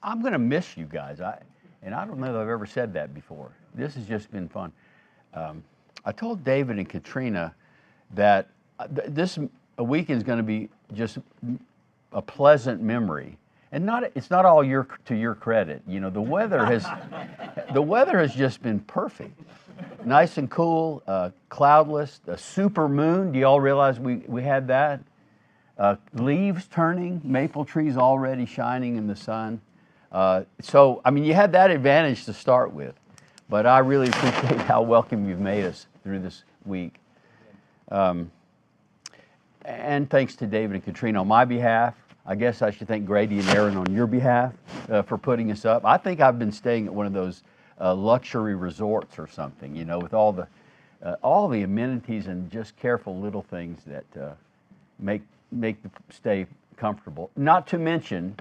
I'm going to miss you guys. And I don't know that I've ever said that before. This has just been fun. I told David and Katrina that this weekend is going to be just a pleasant memory, and it's not all to your credit. You know, the weather has just been perfect, nice and cool, cloudless, a super moon. Do you all realize we had that? Leaves turning, maple trees already shining in the sun. So I mean, you had that advantage to start with, but I really appreciate how welcome you've made us through this week. And thanks to David and Katrina on my behalf. I guess I should thank Grady and Aaron on your behalf for putting us up. I think I've been staying at one of those luxury resorts or something, you know, with all the amenities and just careful little things that make the stay comfortable. Not to mention,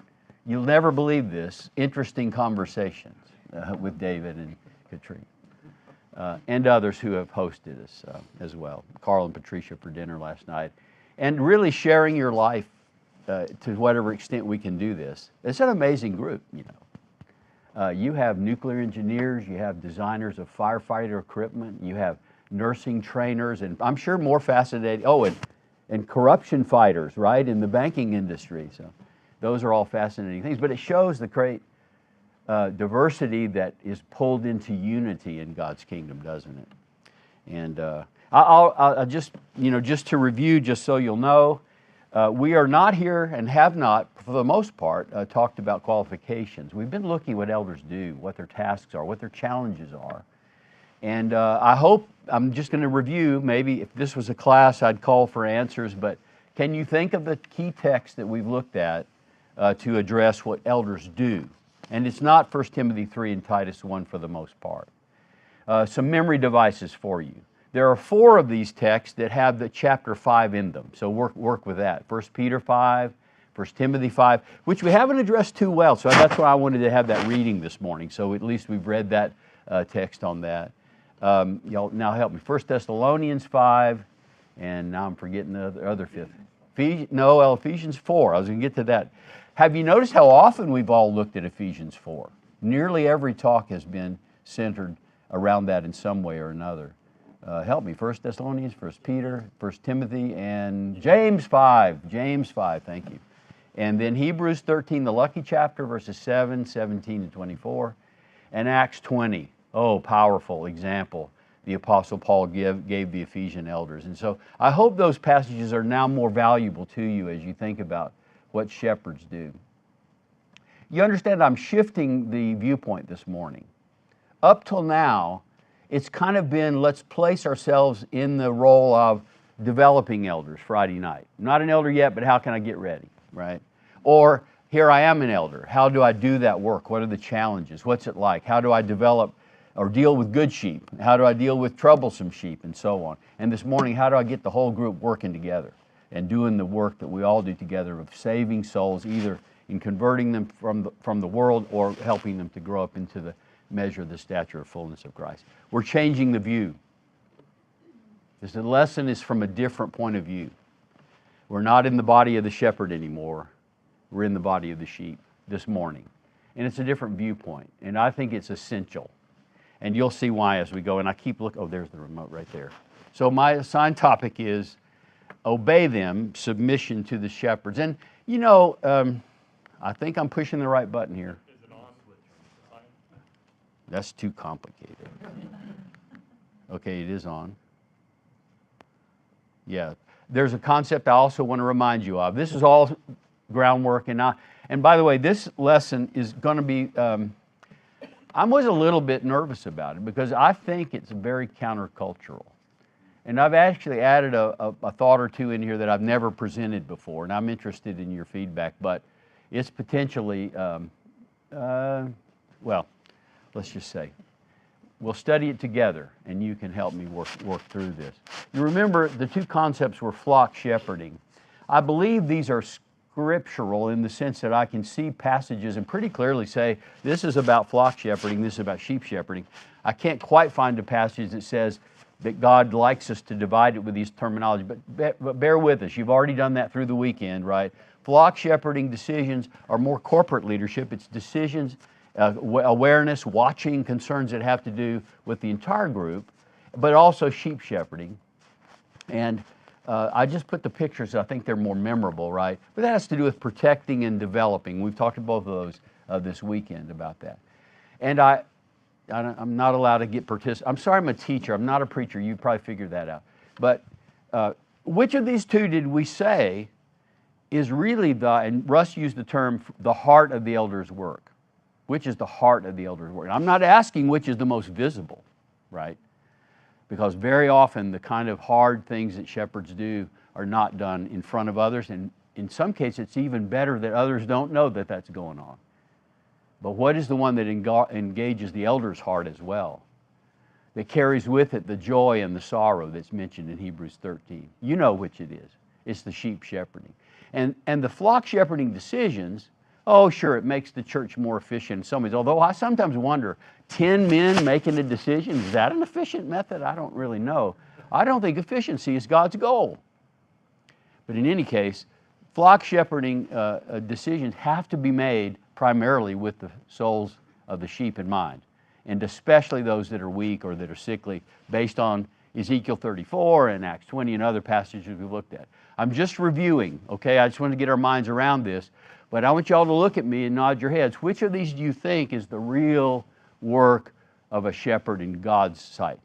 you'll never believe this, interesting conversations with David and Katrina. And others who have hosted us as well. Carl and Patricia for dinner last night. And really sharing your life to whatever extent we can do this. It's an amazing group, you know. You have nuclear engineers, you have designers of firefighter equipment, you have nursing trainers, and I'm sure more fascinating, and corruption fighters, right, in the banking industry. So those are all fascinating things, but it shows the great diversity that is pulled into unity in God's kingdom, doesn't it? And I'll just, you know, just to review, just so you'll know, we are not here and have not, for the most part, talked about qualifications. We've been looking what elders do, what their tasks are, what their challenges are. And I hope, I'm just going to review, maybe if this was a class I'd call for answers, but can you think of the key text that we've looked at to address what elders do? And it's not 1 Timothy 3 and Titus 1 for the most part. Some memory devices for you. There are 4 of these texts that have the chapter 5 in them, so work with that. 1 Peter 5, 1 Timothy 5, which we haven't addressed too well, so that's why I wanted to have that reading this morning, so at least we've read that text on that. Y'all now help me. 1 Thessalonians 5, and now I'm forgetting the other 5th. Ephesians 4, I was going to get to that. Have you noticed how often we've all looked at Ephesians 4? Nearly every talk has been centered around that in some way or another. Help me, 1 Thessalonians, 1 Peter, 1 Timothy, and James 5. James 5, thank you. And then Hebrews 13, the lucky chapter, verses 7, 17, and 24. And Acts 20, powerful example the Apostle Paul gave the Ephesian elders. And so I hope those passages are now more valuable to you as you think about what shepherds do. You understand I'm shifting the viewpoint this morning. Up till now, it's kind of been, let's place ourselves in the role of developing elders Friday night. I'm not an elder yet, but how can I get ready, right? Or, here I am an elder. How do I do that work? What are the challenges? What's it like? How do I develop or deal with good sheep? How do I deal with troublesome sheep, and so on? And this morning, how do I get the whole group working together and doing the work that we all do together of saving souls, either in converting them from the world or helping them to grow up into the measure of the stature of fullness of Christ. We're changing the view. This lesson is from a different point of view. We're not in the body of the shepherd anymore. We're in the body of the sheep this morning. And it's a different viewpoint. And I think it's essential. And you'll see why as we go. And I keep looking. Oh, there's the remote right there. So my assigned topic is obey them, submission to the shepherds. And, you know, I think I'm pushing the right button here. That's too complicated. Okay, it is on. Yeah. There's a concept I also want to remind you of. This is all groundwork. And by the way, this lesson is going to be, I was a little bit nervous about it because I think it's very countercultural. And I've actually added a thought or two in here that I've never presented before, and I'm interested in your feedback, but it's potentially, well, let's just say, we'll study it together, and you can help me work through this. You remember the 2 concepts were flock shepherding. I believe these are scriptural in the sense that I can see passages and pretty clearly say, this is about flock shepherding, this is about sheep shepherding. I can't quite find a passage that says, that God likes us to divide it with these terminology. But bear with us. You've already done that through the weekend, right? Flock shepherding decisions are more corporate leadership. It's decisions, awareness, watching, concerns that have to do with the entire group, but also sheep shepherding. And I just put the pictures. I think they're more memorable, right? But that has to do with protecting and developing. We've talked to both of those this weekend about that. And I'm not allowed to get I'm sorry, I'm a teacher. I'm not a preacher. You probably figured that out. But which of these two did we say is really and Russ used the term, the heart of the elder's work. Which is the heart of the elder's work? And I'm not asking which is the most visible, right? Because very often the kind of hard things that shepherds do are not done in front of others. And in some cases, it's even better that others don't know that that's going on. But what is the one that engages the elder's heart as well? That carries with it the joy and the sorrow that's mentioned in Hebrews 13. You know which it is. It's the sheep shepherding. And the flock shepherding decisions, oh sure, it makes the church more efficient in some ways. Although I sometimes wonder, 10 men making a decision, is that an efficient method? I don't really know. I don't think efficiency is God's goal. But in any case, flock shepherding decisions have to be made primarily with the souls of the sheep in mind, and especially those that are weak or that are sickly, based on Ezekiel 34 and Acts 20 and other passages we've looked at. I'm just reviewing, okay? I just want to get our minds around this, but I want y'all to look at me and nod your heads. Which of these do you think is the real work of a shepherd in God's sight?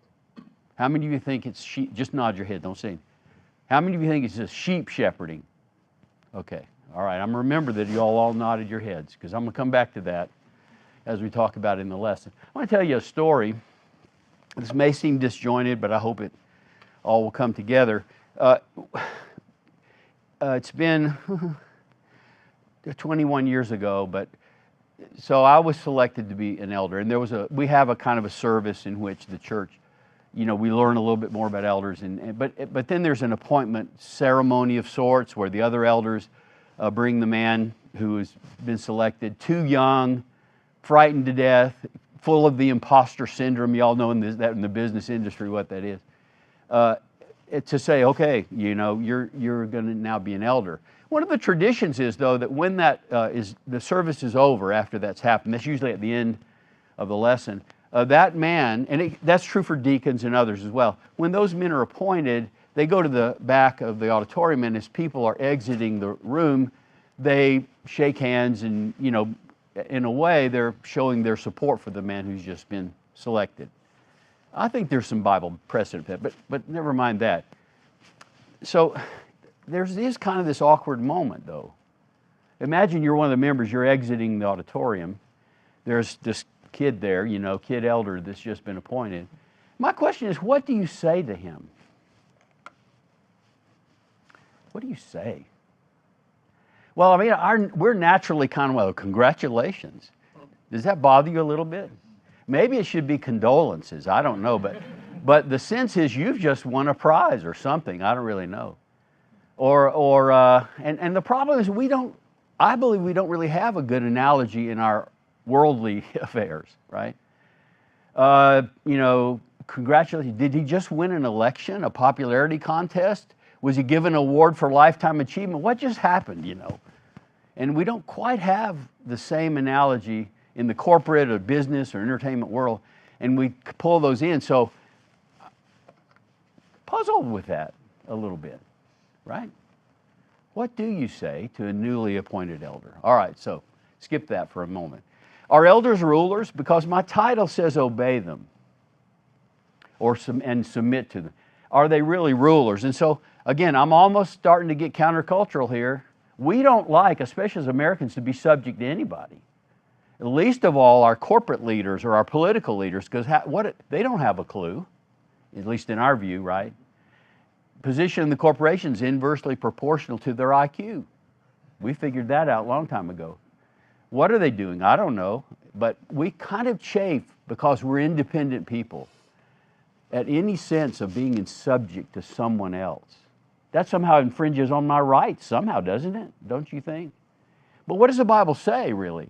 How many of you think it's sheep? Just nod your head, don't say anything. How many of you think it's just sheep shepherding? Okay. All right, I'm going to remember that you all nodded your heads, because I'm going to come back to that as we talk about it in the lesson. I want to tell you a story. This may seem disjointed, but I hope it all will come together. It's been 21 years ago, but so I was selected to be an elder, and we have a kind of a service in which the church, we learn a little bit more about elders, but then there's an appointment ceremony of sorts where the other elders bring the man who has been selected, too young, frightened to death, full of the imposter syndrome. You all know in the business industry what that is. To say, okay, you're going to now be an elder. One of the traditions is, though, that when the service is over after that's happened, that's usually at the end of the lesson, that man, and that's true for deacons and others as well, when those men are appointed, they go to the back of the auditorium, and as people are exiting the room, they shake hands and, in a way, they're showing their support for the man who's just been selected. I think there's some Bible precedent for that, but never mind that. So there's kind of this awkward moment, though. Imagine you're one of the members, you're exiting the auditorium. There's this kid there, kid elder that's just been appointed. My question is, what do you say to him? What do you say? Well, I mean, we're naturally kind of, well, congratulations. Does that bother you a little bit? Maybe it should be condolences. I don't know, but the sense is you've just won a prize or something. I don't really know. And the problem is I believe we don't really have a good analogy in our worldly affairs, right? Congratulations. Did he just win an election, a popularity contest? Was he given an award for lifetime achievement? What just happened, And we don't quite have the same analogy in the corporate or business or entertainment world, and we pull those in. So puzzled with that a little bit, right? What do you say to a newly appointed elder? All right, so skip that for a moment. Are elders rulers? Because my title says obey them and submit to them. Are they really rulers? And so, again, I'm almost starting to get countercultural here. We don't like, especially as Americans, to be subject to anybody. Least of all our corporate leaders or our political leaders, because they don't have a clue, at least in our view, right? Position in the corporation is inversely proportional to their IQ. We figured that out a long time ago. What are they doing? I don't know. But we kind of chafe because we're independent people at any sense of being subject to someone else. That somehow infringes on my rights, somehow, doesn't it? Don't you think? But what does the Bible say, really?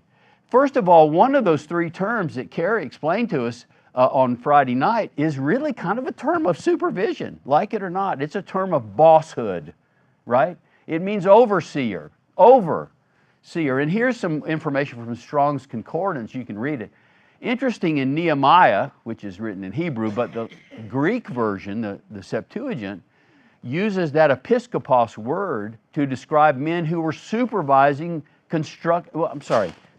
First of all, one of those three terms that Carrie explained to us, on Friday night is really kind of a term of supervision, like it or not. It's a term of bosshood, right? It means overseer, overseer. And here's some information from Strong's Concordance. You can read it. Interesting, in Nehemiah, which is written in Hebrew, but the Greek version, the Septuagint, uses that episkopos word to describe men who were supervising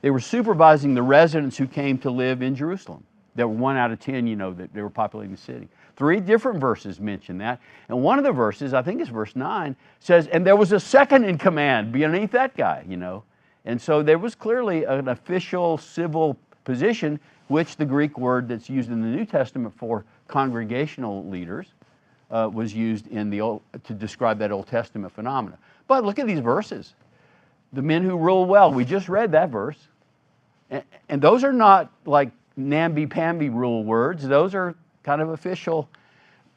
they were supervising the residents who came to live in Jerusalem. There were 1 out of 10, you know, that they were populating the city. 3 different verses mention that. And one of the verses, I think it's verse 9, says, and there was a second in command beneath that guy, you know. And so there was clearly an official civil position, which the Greek word that's used in the New Testament for congregational leaders was used in to describe that Old Testament phenomena. But look at these verses. The men who rule well, we just read that verse. And those are not like namby-pamby rule words. Those are kind of official,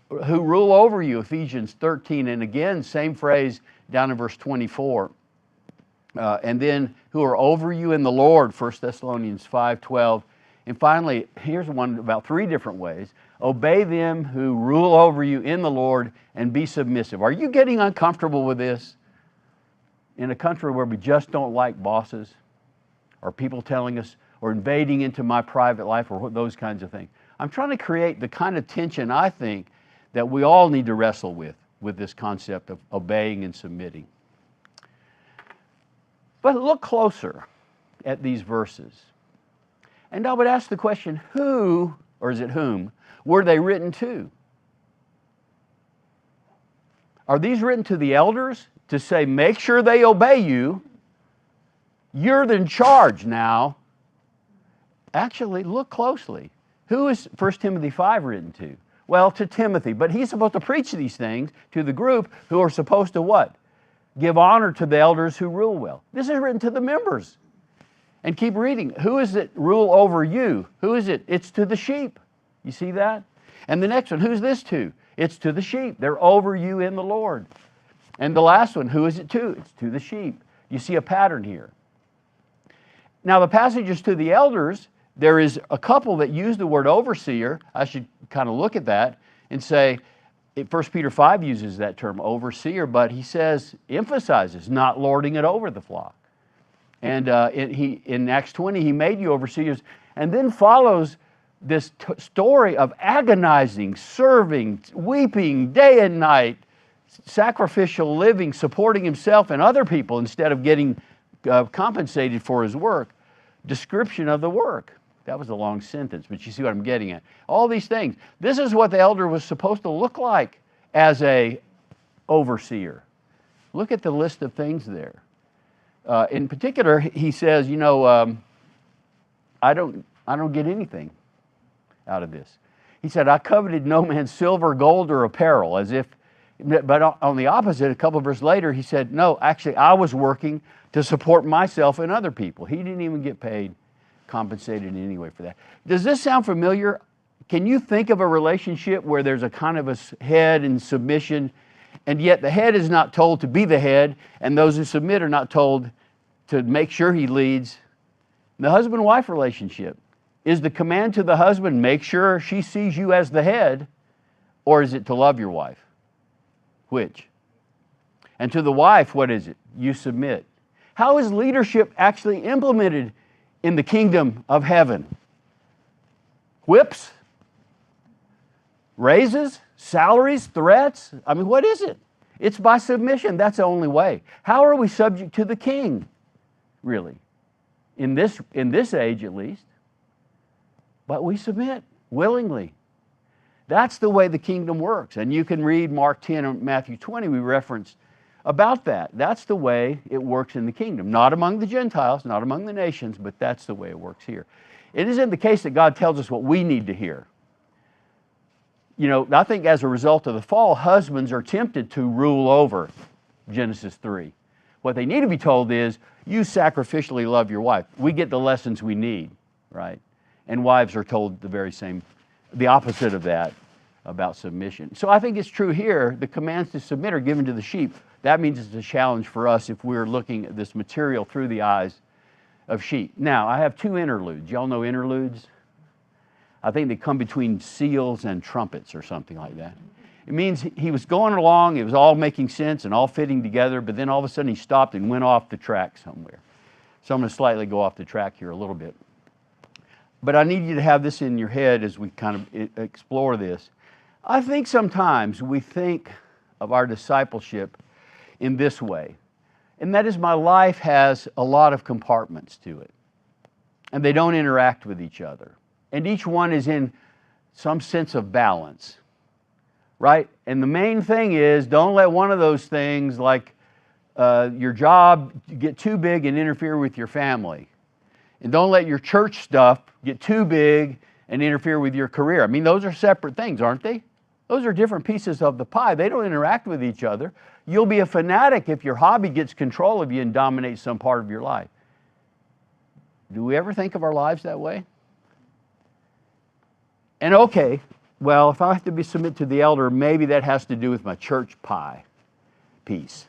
who rule over you, Ephesians 13. And again, same phrase down in verse 24. And then who are over you in the Lord, 1 Thessalonians 5:12. And finally, here's one about 3 different ways. Obey them who rule over you in the Lord and be submissive. Are you getting uncomfortable with this? In a country where we just don't like bosses, or people telling us, or invading into my private life, or those kinds of things. I'm trying to create the kind of tension, I think, that we all need to wrestle with this concept of obeying and submitting. But look closer at these verses. And I would ask the question, who, or is it whom, were they written to? Are these written to the elders to say, make sure they obey you? You're in charge now. Actually, look closely. Who is 1 Timothy 5 written to? Well, to Timothy. But he's supposed to preach these things to the group who are supposed to what? Give honor to the elders who rule well. This is written to the members. And keep reading. Who is it rule over you? Who is it? It's to the sheep. You see that? And the next one, who's this to? It's to the sheep. They're over you in the Lord. And the last one, who is it to? It's to the sheep. You see a pattern here. Now the passages to the elders, there is a couple that use the word overseer. I should kind of look at that and say, 1 Peter 5 uses that term, overseer, but he says, emphasizes not lording it over the flock. And in Acts 20, he made you overseers, and then follows this story of agonizing, serving, weeping day and night, sacrificial living, supporting himself and other people instead of getting compensated for his work. Description of the work. That was a long sentence, but you see what I'm getting at. All these things. This is what the elder was supposed to look like as a overseer. Look at the list of things there. In particular, he says, you know, I don't get anything out of this. He said, I coveted no man's silver, gold, or apparel, as if, but on the opposite, a couple of verses later, he said, no, actually, I was working to support myself and other people. He didn't even get paid, compensated in any way for that. Does this sound familiar? Can you think of a relationship where there's a kind of a head and submission, and yet the head is not told to be the head, and those who submit are not told to make sure he leads? The husband-wife relationship. Is the command to the husband, make sure she sees you as the head, or is it to love your wife? Which? And to the wife, what is it? You submit. How is leadership actually implemented in the kingdom of heaven? Whips? Raises? Salaries? Threats? I mean, what is it? It's by submission. That's the only way. How are we subject to the king, really? In this age, at least. But we submit willingly. That's the way the kingdom works. And you can read Mark 10 and Matthew 20, we referenced about that. That's the way it works in the kingdom. Not among the Gentiles, not among the nations, but that's the way it works here. It isn't the case that God tells us what we need to hear. You know, I think as a result of the fall, husbands are tempted to rule over Genesis 3. What they need to be told is, you sacrificially love your wife. We get the lessons we need, right? And wives are told the opposite of that about submission. So I think it's true here. The commands to submit are given to the sheep. That means it's a challenge for us if we're looking at this material through the eyes of sheep. Now, I have 2 interludes. Y'all know interludes? I think they come between seals and trumpets or something like that. It means he was going along, it was all making sense and all fitting together, but then all of a sudden he stopped and went off the track somewhere. So I'm going to slightly go off the track here a little bit. But I need you to have this in your head as we kind of explore this. I think sometimes we think of our discipleship in this way, and that is my life has a lot of compartments to it, and they don't interact with each other. And each one is in some sense of balance, right? And the main thing is, don't let one of those things, like your job, get too big and interfere with your family. And don't let your church stuff get too big and interfere with your career. I mean, those are separate things, aren't they? Those are different pieces of the pie. They don't interact with each other. You'll be a fanatic if your hobby gets control of you and dominates some part of your life. Do we ever think of our lives that way? And okay, well, if I have to submit to the elder, maybe that has to do with my church pie piece.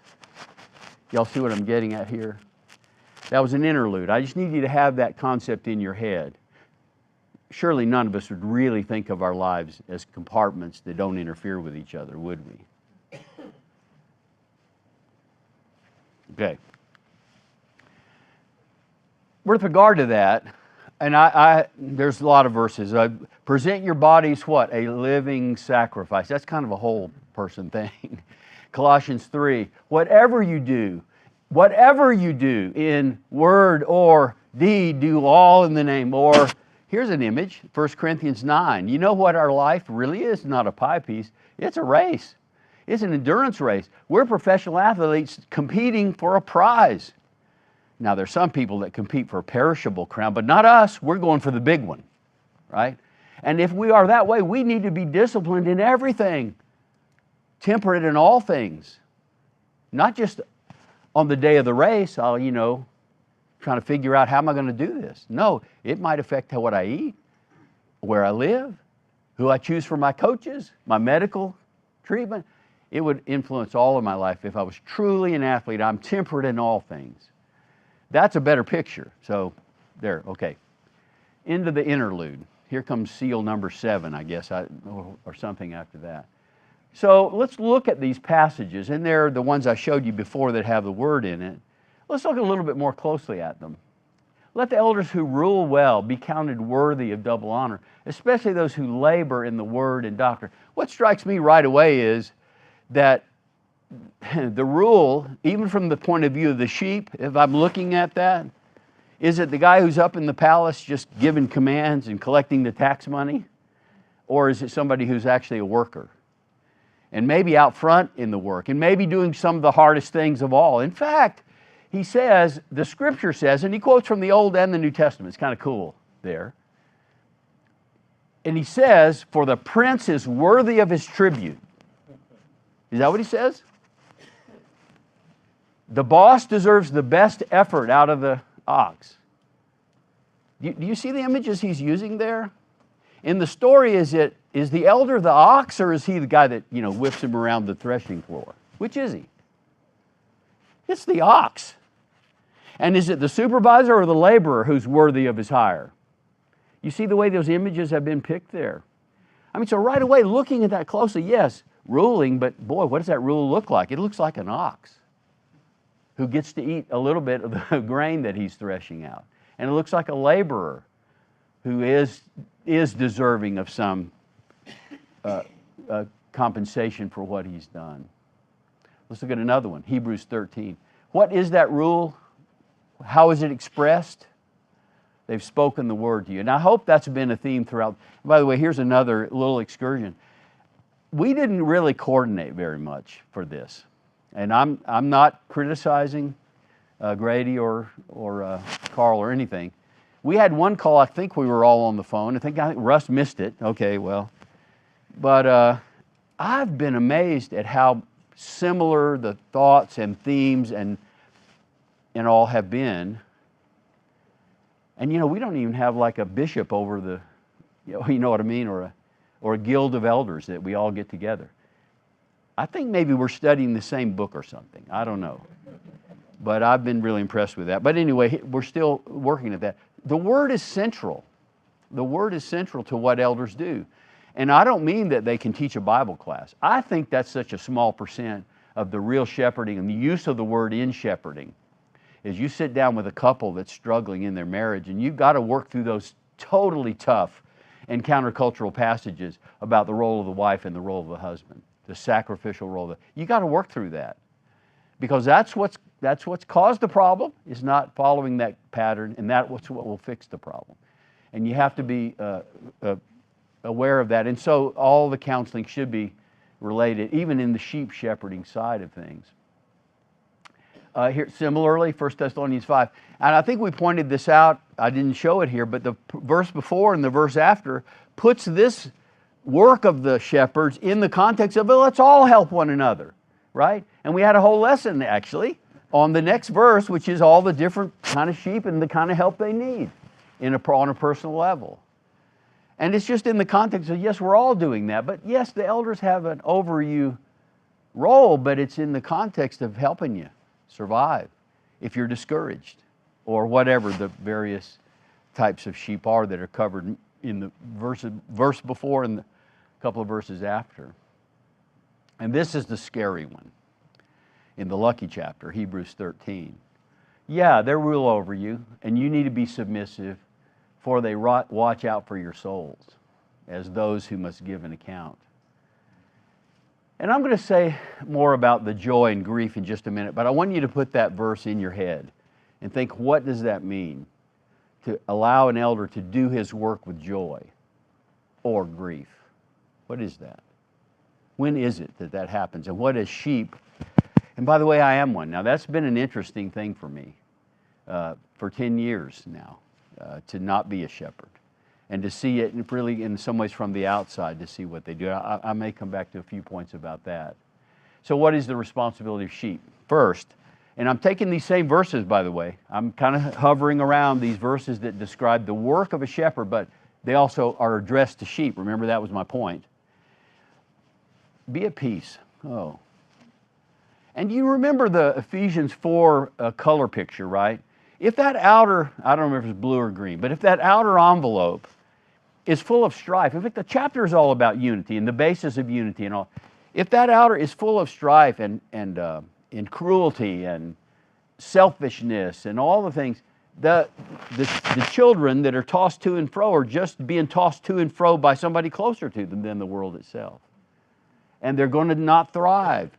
Y'all see what I'm getting at here? That was an interlude. I just need you to have that concept in your head. Surely none of us would really think of our lives as compartments that don't interfere with each other, would we? Okay. With regard to that, and there's a lot of verses. Present your bodies what? A living sacrifice. That's kind of a whole person thing. Colossians 3, whatever you do in word or deed, do all in the name. Or, here's an image, 1 Corinthians 9. You know what our life really is? Not a pie piece. It's a race. It's an endurance race. We're professional athletes competing for a prize. Now, there's some people that compete for a perishable crown, but not us. We're going for the big one, right? And if we are that way, we need to be disciplined in everything, temperate in all things. Not just on the day of the race, trying to figure out how am I going to do this. No, it might affect what I eat, where I live, who I choose for my coaches, my medical treatment. It would influence all of my life. If I was truly an athlete, I'm temperate in all things. That's a better picture. So there, okay. Into the interlude. Here comes seal number 7, I guess, or something after that. So let's look at these passages, and they're the ones I showed you before that have the word in it. Let's look a little bit more closely at them. Let the elders who rule well be counted worthy of double honor, especially those who labor in the word and doctrine. What strikes me right away is that the rule, even from the point of view of the sheep, if I'm looking at that, is it the guy who's up in the palace just giving commands and collecting the tax money? Or is it somebody who's actually a worker? And maybe out front in the work, and maybe doing some of the hardest things of all. In fact, he says, the Scripture says, and he quotes from the Old and the New Testament. It's kind of cool there. And he says, for the prince is worthy of his tribute. Is that what he says? The boss deserves the best effort out of the ox. Do you see the images he's using there? In the story, is the elder the ox, or is he the guy that, whips him around the threshing floor? Which is he? It's the ox. And is it the supervisor or the laborer who's worthy of his hire? You see the way those images have been picked there? I mean, so right away, looking at that closely, yes, ruling, but boy, what does that rule look like? It looks like an ox who gets to eat a little bit of the grain that he's threshing out. And it looks like a laborer who is deserving of some compensation for what he's done. Let's look at another one, Hebrews 13. What is that rule? How is it expressed? They've spoken the word to you. And I hope that's been a theme throughout. By the way, here's another little excursion. We didn't really coordinate very much for this. And I'm not criticizing Grady or Carl or anything. We had one call, I think we were all on the phone. I think Russ missed it. Okay, well. But I've been amazed at how similar the thoughts and themes and all have been. And we don't even have like a bishop over the, you know what I mean, or a guild of elders that we all get together. I think maybe we're studying the same book or something. I don't know. But I've been really impressed with that. But anyway, we're still working at that. The Word is central. The Word is central to what elders do. And I don't mean that they can teach a Bible class. I think that's such a small percent of the real shepherding and the use of the Word in shepherding. Is you sit down with a couple that's struggling in their marriage, and you've got to work through those totally tough and countercultural passages about the role of the wife and the role of the husband, the sacrificial role. You got to work through that, because that's what's caused the problem, is not following that pattern, and that's what will fix the problem. And you have to be aware of that. And so all the counseling should be related, even in the sheep shepherding side of things. Here, similarly, 1 Thessalonians 5. And I think we pointed this out. I didn't show it here, but the verse before and the verse after puts this work of the shepherds in the context of, well, let's all help one another, right? And we had a whole lesson, actually, on the next verse, which is all the different kind of sheep and the kind of help they need on a personal level. And it's just in the context of, yes, we're all doing that, but yes, the elders have an over you role, but it's in the context of helping you survive if you're discouraged, or whatever the various types of sheep are that are covered in the verse before and a couple of verses after. And this is the scary one in the lucky chapter, Hebrews 13. Yeah, they rule over you, and you need to be submissive, for they watch out for your souls as those who must give an account. And I'm going to say more about the joy and grief in just a minute, but I want you to put that verse in your head and think, what does that mean to allow an elder to do his work with joy or grief? What is that? When is it that that happens? And what is sheep? And by the way, I am one. Now, that's been an interesting thing for me for 10 years now, to not be a shepherd and to see it really in some ways from the outside, to see what they do. I may come back to a few points about that. So what is the responsibility of sheep? First, and I'm taking these same verses, by the way. I'm kind of hovering around these verses that describe the work of a shepherd, but they also are addressed to sheep. Remember, that was my point. Be at peace. Oh. And you remember the Ephesians 4 color picture, right? If that outer, I don't remember if it's blue or green, but if that outer envelope is full of strife, in fact, the chapter is all about unity and the basis of unity and all. If that outer is full of strife and cruelty and selfishness and all the things, the children that are tossed to and fro are just being tossed to and fro by somebody closer to them than the world itself. And they're going to not thrive.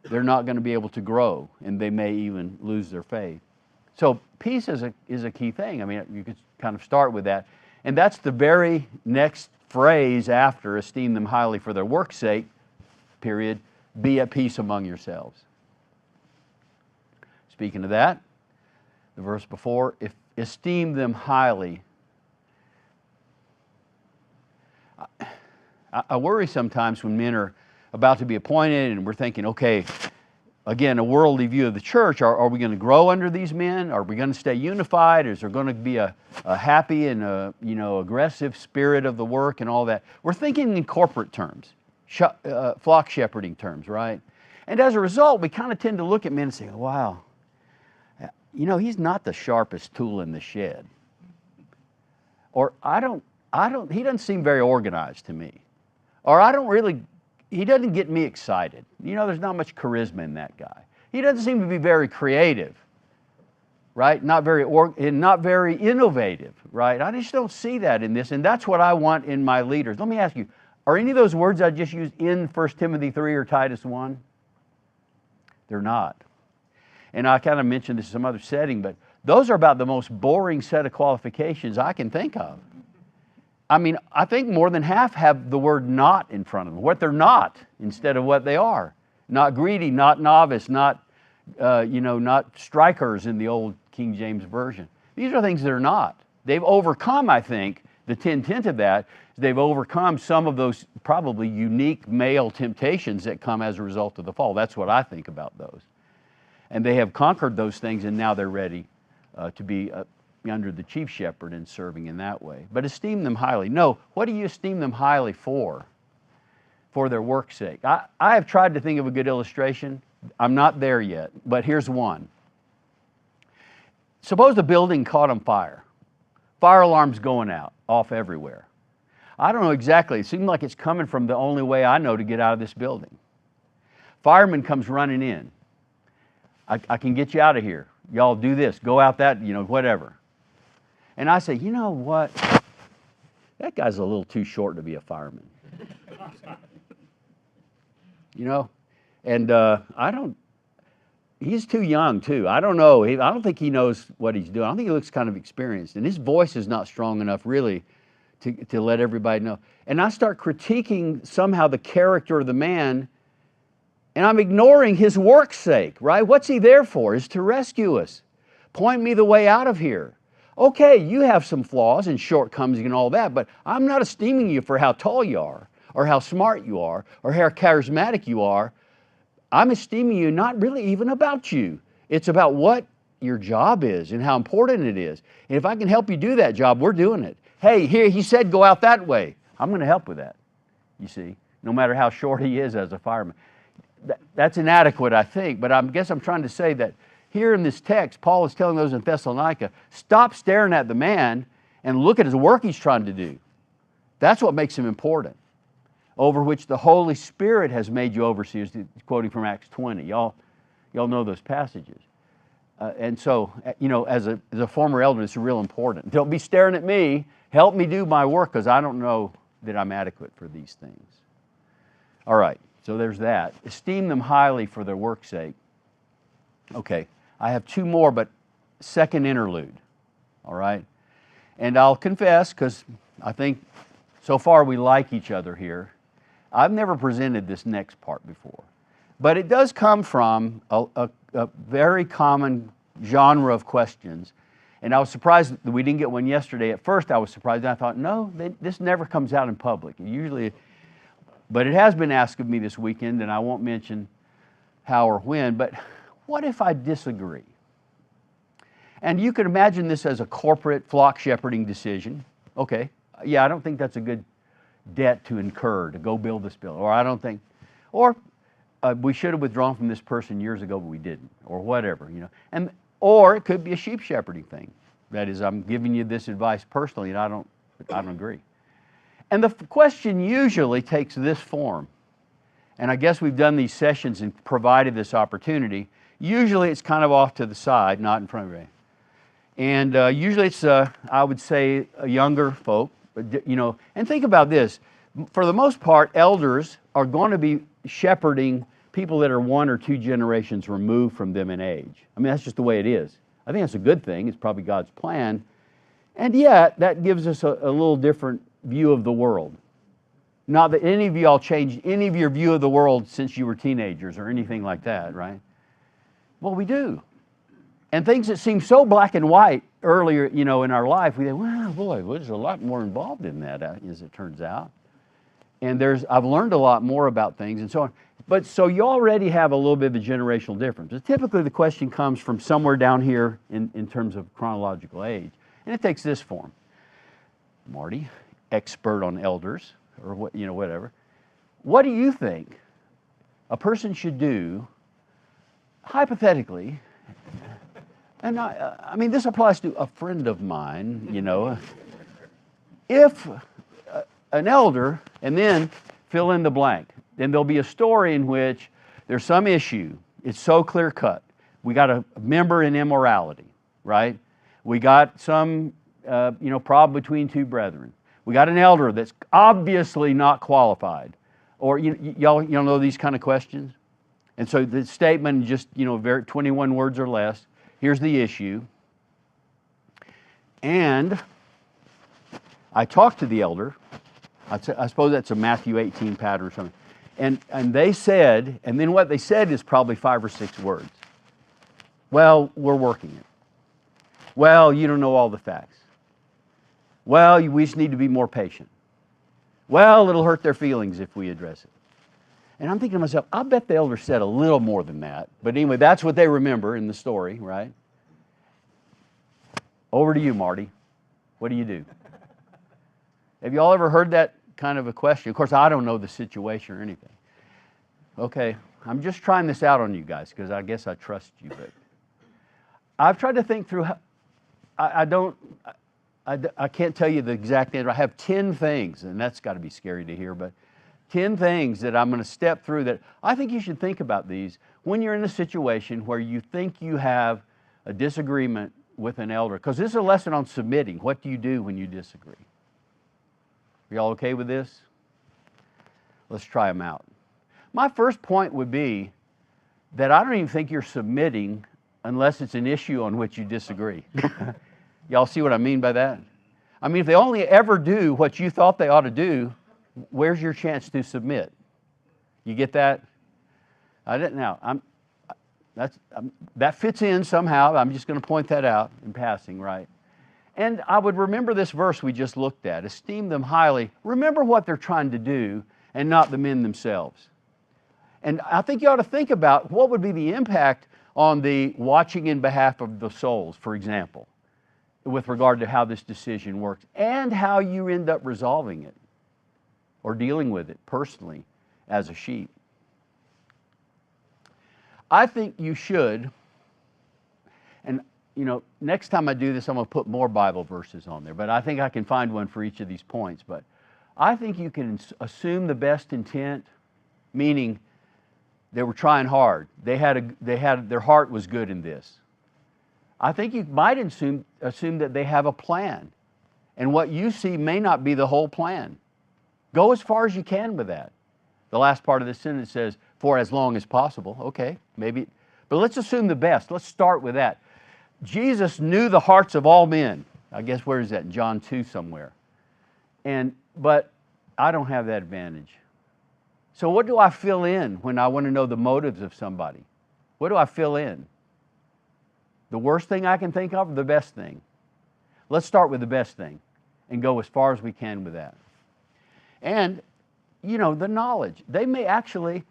They're not going to be able to grow, and they may even lose their faith. So peace is a key thing. I mean, you could kind of start with that. And that's the very next phrase after, esteem them highly for their work's sake, period, be at peace among yourselves. Speaking of that, the verse before, if esteem them highly. I worry sometimes when men are about to be appointed and we're thinking, okay, again, a worldly view of the church. Are we going to grow under these men? Are we going to stay unified? Is there going to be a happy and aggressive spirit of the work and all that? We're thinking in corporate terms, flock shepherding terms, right? And as a result, we kind of tend to look at men and say, wow, he's not the sharpest tool in the shed. Or he doesn't seem very organized to me. Or he doesn't get me excited. There's not much charisma in that guy. He doesn't seem to be very creative, right? Not very innovative, right? I just don't see that in this, and that's what I want in my leaders. Let me ask you, are any of those words I just used in 1 Timothy 3 or Titus 1? They're not. And I kind of mentioned this in some other setting, but those are about the most boring set of qualifications I can think of. I mean, I think more than half have the word not in front of them, what they're not instead of what they are. Not greedy, not novice, not strikers in the old King James Version. These are things that are not. They've overcome, I think, the hint of that, they've overcome some of those probably unique male temptations that come as a result of the fall. That's what I think about those. And they have conquered those things, and now they're ready to be under the chief shepherd and serving in that way. But esteem them highly. No, what do you esteem them highly for? For their work's sake. I have tried to think of a good illustration. I'm not there yet, but here's one. Suppose the building caught on fire. Fire alarms going off everywhere. I don't know exactly. It seemed like it's coming from the only way I know to get out of this building. Fireman comes running in. I can get you out of here. Y'all do this. Go out that, whatever. And I say, you know what? That guy's a little too short to be a fireman. And he's too young too. I don't know. I don't think he knows what he's doing. I think he looks kind of experienced. And his voice is not strong enough really to let everybody know. And I start critiquing somehow the character of the man, and I'm ignoring his work's sake, right? What's he there for? Is to rescue us. Point me the way out of here. Okay, you have some flaws and shortcomings and all that, but I'm not esteeming you for how tall you are, or how smart you are, or how charismatic you are. I'm esteeming you not really even about you. It's about what your job is and how important it is. And if I can help you do that job, we're doing it. Hey, here, he said go out that way. I'm going to help with that, you see, no matter how short he is as a fireman. That's inadequate, I think, but I guess I'm trying to say that here in this text, Paul is telling those in Thessalonica, stop staring at the man and look at his work he's trying to do. That's what makes him important. Over which the Holy Spirit has made you overseers, quoting from Acts 20. Y'all know those passages. And so, as a former elder, it's real important. Don't be staring at me. Help me do my work, because I don't know that I'm adequate for these things. All right, so there's that. Esteem them highly for their work's sake. Okay, I have two more, but second interlude. All right? And I'll confess, because I think so far we like each other here, I've never presented this next part before. But it does come from a very common genre of questions. And I was surprised that we didn't get one yesterday. At first I was surprised, and I thought, no, this never comes out in public. But it has been asked of me this weekend, and I won't mention how or when, but what if I disagree? And you could imagine this as a corporate flock shepherding decision. Okay, yeah, I don't think that's a good debt to incur to go build this building. Or we should have withdrawn from this person years ago, but we didn't, or whatever, or it could be a sheep shepherding thing. That is, I'm giving you this advice personally, and I don't agree. And the question usually takes this form. And I guess we've done these sessions and provided this opportunity. Usually it's kind of off to the side, not in front of you. And usually it's, I would say, younger folk. And think about this. For the most part, elders are going to be shepherding people that are 1 or 2 generations removed from them in age. I mean, that's just the way it is. I think that's a good thing. It's probably God's plan. And yet, that gives us a little different view of the world. Not that any of you all changed any of your view of the world since you were teenagers or anything like that, right? Well, we do. And things that seem so black and white earlier, in our life, we think, well, boy, there's a lot more involved in that, as it turns out. And I've learned a lot more about things and so on. But so you already have a little bit of a generational difference. But typically the question comes from somewhere down here in terms of chronological age. And it takes this form. Marty, expert on elders, or whatever. What do you think a person should do, hypothetically, and I mean, this applies to a friend of mine, if an elder, and then fill in the blank. Then there'll be a story in which there's some issue. It's so clear cut. We got a member in immorality, right? We got some, problem between 2 brethren. We got an elder that's obviously not qualified. Or y'all know these kind of questions? And so the statement, just 21 words or less. Here's the issue. And I talked to the elder. I suppose that's a Matthew 18 pattern or something. And they said, and then what they said is probably 5 or 6 words. Well, we're working it. Well, you don't know all the facts. Well, we just need to be more patient. Well, it'll hurt their feelings if we address it. And I'm thinking to myself, I bet the elder said a little more than that. But anyway, that's what they remember in the story, right? Over to you, Marty. What do you do? Have you all ever heard that kind of a question? Of course, I don't know the situation or anything. Okay, I'm just trying this out on you guys because I guess I trust you. But I've tried to think through how, I can't tell you the exact answer. I have 10 things, and that's got to be scary to hear, but 10 things that I'm going to step through that I think you should think about these when you're in a situation where you think you have a disagreement with an elder. Because this is a lesson on submitting. What do you do when you disagree? Are y'all okay with this? Let's try them out. My first point would be that I don't even think you're submitting unless it's an issue on which you disagree. Y'all see what I mean by that? I mean, if they only ever do what you thought they ought to do, where's your chance to submit? You get that? I didn't know. That fits in somehow. I'm just going to point that out in passing, right? And I would remember this verse we just looked at. Esteem them highly. Remember what they're trying to do and not the men themselves. And I think you ought to think about what would be the impact on the watching in behalf of the souls, for example, with regard to how this decision works and how you end up resolving it or dealing with it personally as a sheep. I think you should, and next time I do this, I'm going to put more Bible verses on there, but I think I can find one for each of these points. But I think you can assume the best intent, meaning they were trying hard. Their heart was good in this. I think you might assume that they have a plan, and what you see may not be the whole plan. Go as far as you can with that. The last part of the sentence says, for as long as possible. Okay, maybe. But let's assume the best. Let's start with that. Jesus knew the hearts of all men. I guess where is that? In John 2 somewhere. But I don't have that advantage. So what do I fill in when I want to know the motives of somebody? What do I fill in? The worst thing I can think of or the best thing? Let's start with the best thing and go as far as we can with that. And, the knowledge. They may actually,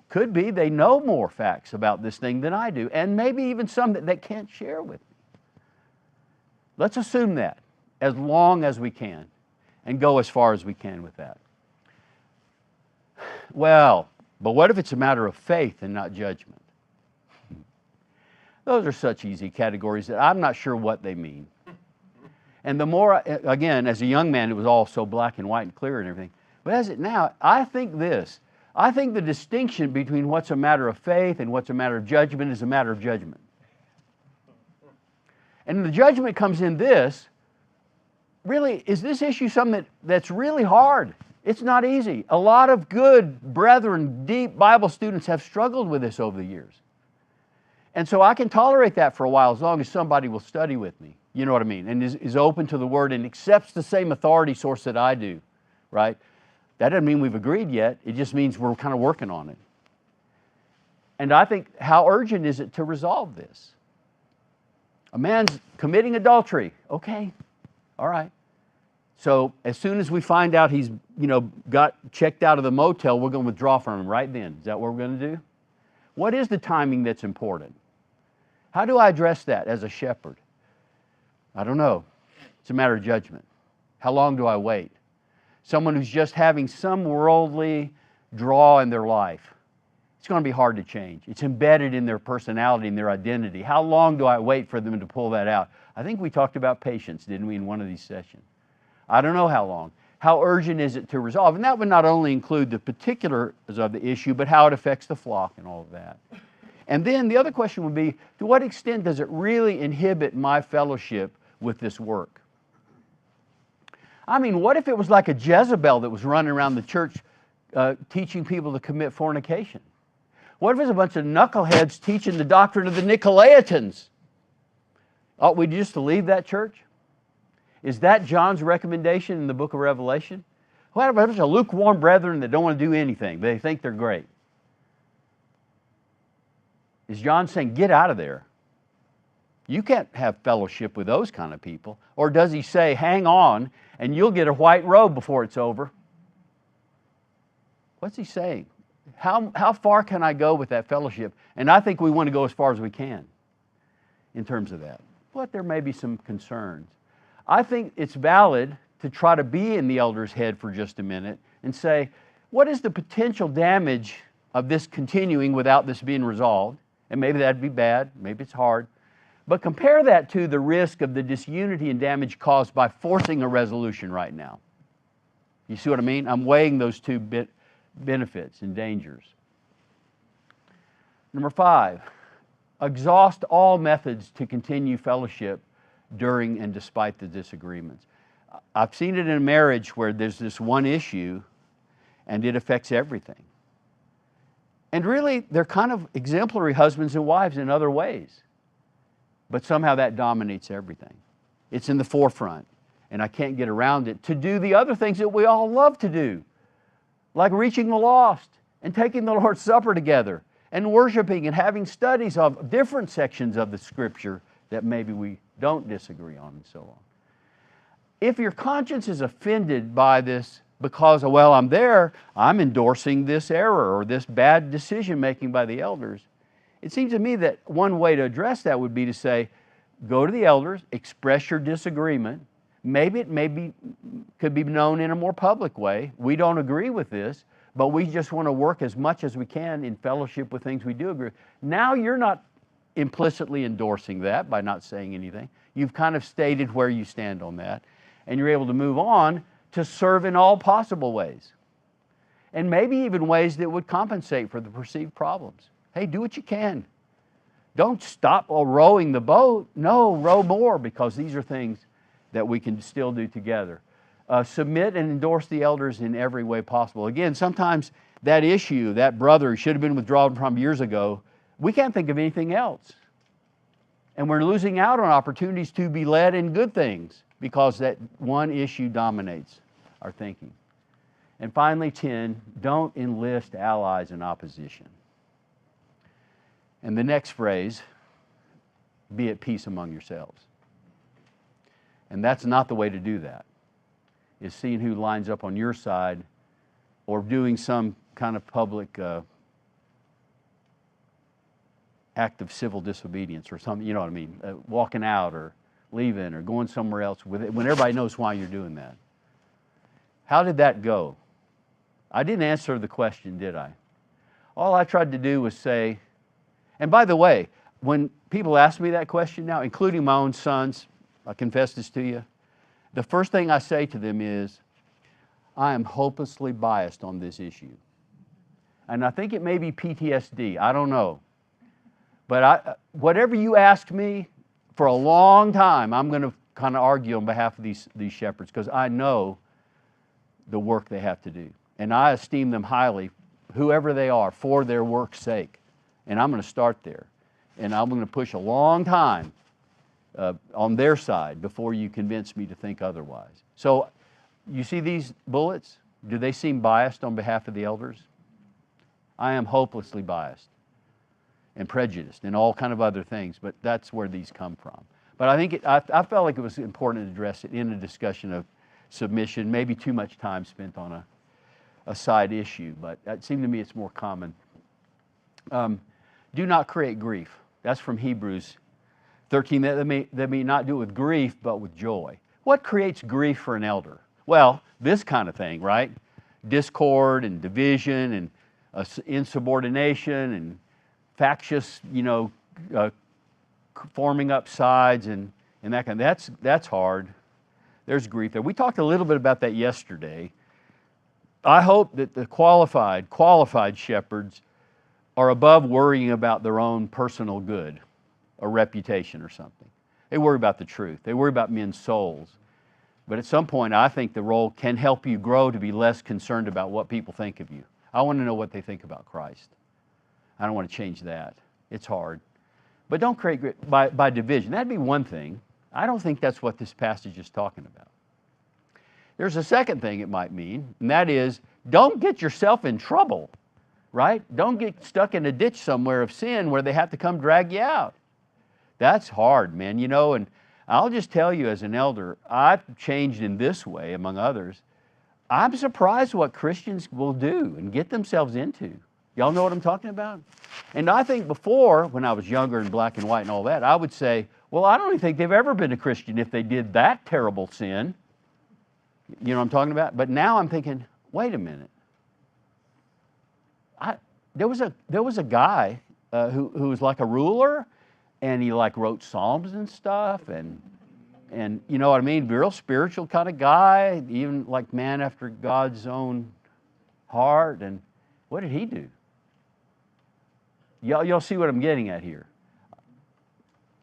could be they know more facts about this thing than I do, and maybe even some that they can't share with me. Let's assume that as long as we can and go as far as we can with that. Well, but what if it's a matter of faith and not judgment? Those are such easy categories that I'm not sure what they mean. And the more, again, as a young man, it was all so black and white and clear and everything. But as it now, I think the distinction between what's a matter of faith and what's a matter of judgment is a matter of judgment. And the judgment comes in this, really, is this issue something that's really hard? It's not easy. A lot of good brethren, deep Bible students have struggled with this over the years. And so I can tolerate that for a while as long as somebody will study with me. You know what I mean? And is open to the Word and accepts the same authority source that I do, right? That doesn't mean we've agreed yet. It just means we're kind of working on it. And I think, how urgent is it to resolve this? A man's committing adultery. Okay, all right. So as soon as we find out he's, got checked out of the motel, we're going to withdraw from him right then. Is that what we're going to do? What is the timing that's important? How do I address that as a shepherd? I don't know. It's a matter of judgment. How long do I wait? Someone who's just having some worldly draw in their life, it's going to be hard to change. It's embedded in their personality and their identity. How long do I wait for them to pull that out? I think we talked about patience, didn't we, in one of these sessions? I don't know how long. How urgent is it to resolve? And that would not only include the particulars of the issue, but how it affects the flock and all of that. And then the other question would be, to what extent does it really inhibit my fellowship with this work? I mean, what if it was like a Jezebel that was running around the church teaching people to commit fornication? What if it's a bunch of knuckleheads teaching the doctrine of the Nicolaitans? Ought we just to leave that church? Is that John's recommendation in the book of Revelation? What about a bunch of lukewarm brethren that don't want to do anything, but they think they're great? Is John saying, get out of there? You can't have fellowship with those kind of people. Or does he say, hang on, and you'll get a white robe before it's over? What's he saying? How far can I go with that fellowship? And I think we want to go as far as we can in terms of that. But there may be some concerns. I think it's valid to try to be in the elder's head for just a minute and say, what is the potential damage of this continuing without this being resolved? And maybe that'd be bad, maybe it's hard. But compare that to the risk of the disunity and damage caused by forcing a resolution right now. You see what I mean? I'm weighing those two benefits and dangers. Number 5, exhaust all methods to continue fellowship during and despite the disagreements. I've seen it in a marriage where there's this one issue and it affects everything. And really, they're kind of exemplary husbands and wives in other ways. But somehow that dominates everything. It's in the forefront, and I can't get around it to do the other things that we all love to do, like reaching the lost and taking the Lord's Supper together and worshiping and having studies of different sections of the Scripture that maybe we don't disagree on and so on. If your conscience is offended by this because, well, I'm endorsing this error or this bad decision making by the elders, it seems to me that one way to address that would be to say, go to the elders, express your disagreement. Maybe it could be known in a more public way. We don't agree with this, but we just want to work as much as we can in fellowship with things we do agree with. Now you're not implicitly endorsing that by not saying anything. You've kind of stated where you stand on that, and you're able to move on to serve in all possible ways, and maybe even ways that would compensate for the perceived problems. Hey, do what you can. Don't stop rowing the boat. No, row more, because these are things that we can still do together. Submit and endorse the elders in every way possible. Again, sometimes that issue, that brother who should have been withdrawn from years ago, we can't think of anything else. And we're losing out on opportunities to be led in good things because that one issue dominates our thinking. And finally, 10, don't enlist allies in opposition. And the next phrase, be at peace among yourselves. And that's not the way to do that, is seeing who lines up on your side or doing some kind of public act of civil disobedience or something, you know what I mean, walking out or leaving or going somewhere else with it, when everybody knows why you're doing that. How did that go? I didn't answer the question, did I? All I tried to do was say, and by the way, when people ask me that question now, including my own sons, I confess this to you, the first thing I say to them is, I am hopelessly biased on this issue. And I think it may be PTSD, I don't know. But whatever you ask me, for a long time, I'm going to kind of argue on behalf of these shepherds, because I know the work they have to do. And I esteem them highly, whoever they are, for their work's sake. And I'm going to start there. And I'm going to push a long time on their side before you convince me to think otherwise. So, you see these bullets? Do they seem biased on behalf of the elders? I am hopelessly biased and prejudiced and all kind of other things, but that's where these come from. But I think I felt like it was important to address it in a discussion of submission, maybe too much time spent on a side issue, but it seemed to me it's more common. Do not create grief. That's from Hebrews 13, that they may not do it with grief, but with joy. What creates grief for an elder? Well, this kind of thing, right? Discord and division and insubordination and factious, forming up sides and that kind of, that's hard. There's grief there. We talked a little bit about that yesterday. I hope that the qualified shepherds are above worrying about their own personal good or reputation or something. They worry about the truth. They worry about men's souls. But at some point, I think the role can help you grow to be less concerned about what people think of you. I want to know what they think about Christ. I don't want to change that. It's hard. But don't create by division. That'd be one thing. I don't think that's what this passage is talking about. There's a second thing it might mean, and that is, don't get yourself in trouble, right? Don't get stuck in a ditch somewhere of sin where they have to come drag you out. That's hard, man, and I'll just tell you as an elder, I've changed in this way, among others. I'm surprised what Christians will do and get themselves into. Y'all know what I'm talking about? And I think before, when I was younger and black and white and all that, I would say, well, I don't even think they've ever been a Christian if they did that terrible sin. You know what I'm talking about? But now I'm thinking, wait a minute. There was a guy who was like a ruler, and he like wrote psalms and stuff, and you know what I mean, real spiritual kind of guy, even like man after God's own heart. And what did he do? Y'all see what I'm getting at here?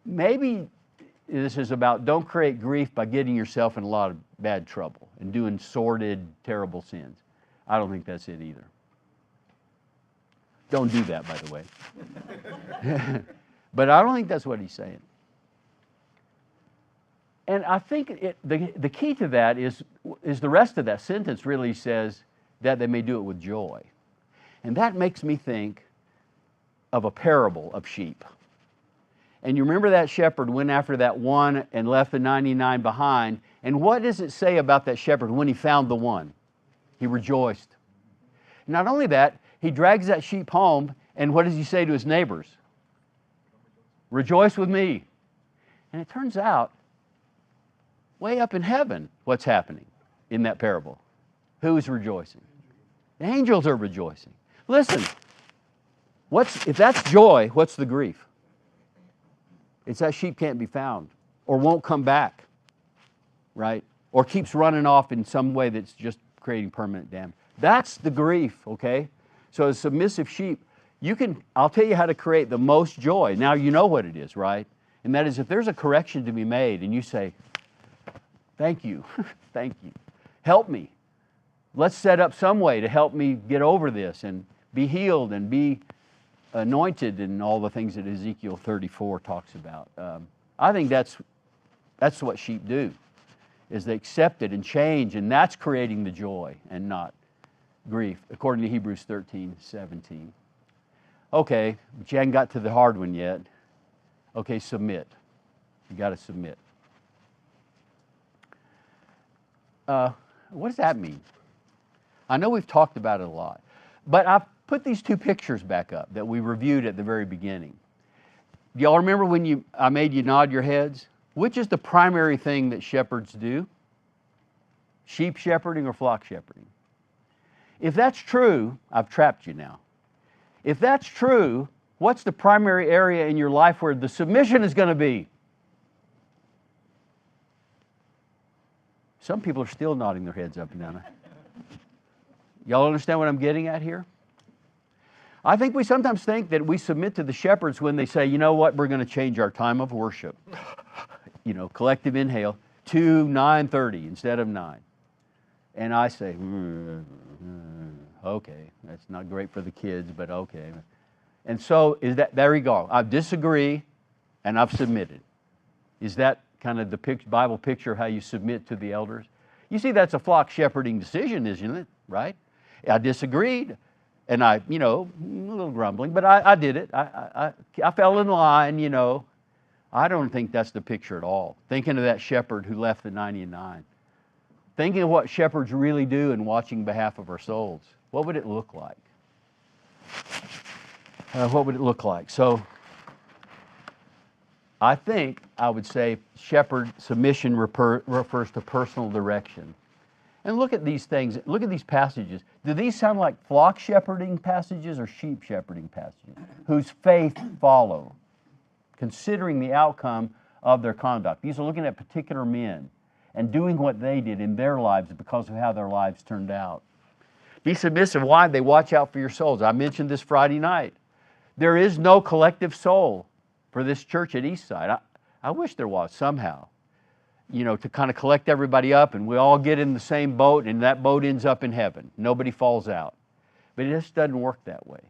Maybe this is about don't create grief by getting yourself in a lot of bad trouble and doing sordid, terrible sins. I don't think that's it either. Don't do that, by the way. But I don't think that's what he's saying. And I think the key to that is the rest of that sentence really says that they may do it with joy. And that makes me think of a parable of sheep. And you remember that shepherd went after that one and left the 99 behind. And what does it say about that shepherd when he found the one? He rejoiced. Not only that, he drags that sheep home, and what does he say to his neighbors? Rejoice with me. And it turns out, way up in heaven, what's happening in that parable? Who's rejoicing? The angels are rejoicing. Listen, if that's joy, what's the grief? It's that sheep can't be found or won't come back, right? Or keeps running off in some way that's just creating permanent damage. That's the grief, okay? So as submissive sheep, I'll tell you how to create the most joy. Now you know what it is, right? And that is if there's a correction to be made and you say, thank you, thank you, help me. Let's set up some way to help me get over this and be healed and be anointed and all the things that Ezekiel 34 talks about. I think that's what sheep do, is they accept it and change, and that's creating the joy and not grief, according to Hebrews 13:17. Okay, but you haven't got to the hard one yet. Okay, submit. You got to submit. What does that mean? I know we've talked about it a lot, but I've put these two pictures back up that we reviewed at the very beginning. Do y'all remember when I made you nod your heads? Which is the primary thing that shepherds do? Sheep shepherding or flock shepherding? If that's true, I've trapped you now. If that's true, what's the primary area in your life where the submission is going to be? Some people are still nodding their heads up and down. Y'all understand what I'm getting at here? I think we sometimes think that we submit to the shepherds when they say, you know what, we're going to change our time of worship. You know, collective inhale to 9:30 instead of 9. And I say, okay, that's not great for the kids, but okay. And so there you go. I disagree and I've submitted. Is that kind of the Bible picture of how you submit to the elders? You see, that's a flock shepherding decision, isn't it? Right? I disagreed, and a little grumbling, but I did it. I fell in line, you know. I don't think that's the picture at all. Thinking of that shepherd who left the 99. Thinking of what shepherds really do in watching behalf of our souls. What would it look like? What would it look like? So, I think I would say shepherd submission refers to personal direction. And look at these things. Look at these passages. Do these sound like flock shepherding passages or sheep shepherding passages? Whose faith follow, considering the outcome of their conduct. These are looking at particular men and doing what they did in their lives because of how their lives turned out. Be submissive. Why? They watch out for your souls. I mentioned this Friday night. There is no collective soul for this church at Eastside. I wish there was somehow, to kind of collect everybody up and we all get in the same boat and that boat ends up in heaven. Nobody falls out. But it just doesn't work that way.